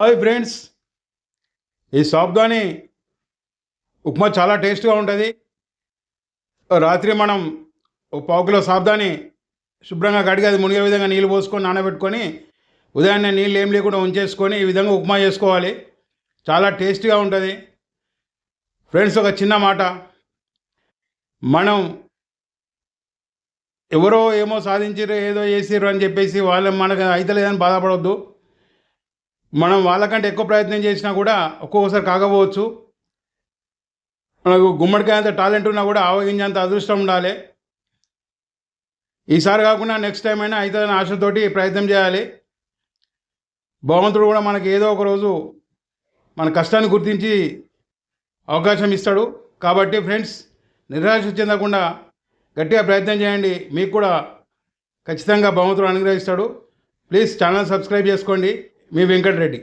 Hi friends, ఈ సాబ్దాని ఉప్మా చాలా టేస్ట్గా ఉంటుంది. రాత్రి మనం ఒక పావు కిలో సాబ్దాని శుభ్రంగా కడిగి అది మునిగే విధంగా నీళ్ళు పోసుకొని నానబెట్టుకొని ఉదయాన్నే నీళ్ళు ఏం లేకుండా ఉంచేసుకొని ఈ విధంగా ఉప్మా చేసుకోవాలి. చాలా టేస్ట్గా ఉంటుంది. ఫ్రెండ్స్, ఒక చిన్న మాట, మనం ఎవరో ఏమో సాధించారు, ఏదో చేసిర్రు అని చెప్పేసి వాళ్ళ మనకు అయితే లేదని బాధపడవద్దు. మనం వాళ్ళకంటే ఎక్కువ ప్రయత్నం చేసినా కూడా ఒక్కొక్కసారి కాకపోవచ్చు. మనకు గుమ్మడికాయ అంత టాలెంట్ ఉన్నా కూడా ఆవగించేంత అదృష్టం ఉండాలి. ఈసారి కాకుండా నెక్స్ట్ టైం అయినా అవుతుందని ఆశతోటి ప్రయత్నం చేయాలి. భగవంతుడు కూడా మనకి ఏదో ఒక రోజు మన కష్టాన్ని గుర్తించి అవకాశం ఇస్తాడు. కాబట్టి ఫ్రెండ్స్, నిరాశ చెందకుండా గట్టిగా ప్రయత్నం చేయండి. మీకు కూడా ఖచ్చితంగా భగవంతుడు అనుగ్రహిస్తాడు. ప్లీజ్ ఛానల్ సబ్స్క్రైబ్ చేసుకోండి. మీ వెంకటరెడ్డి.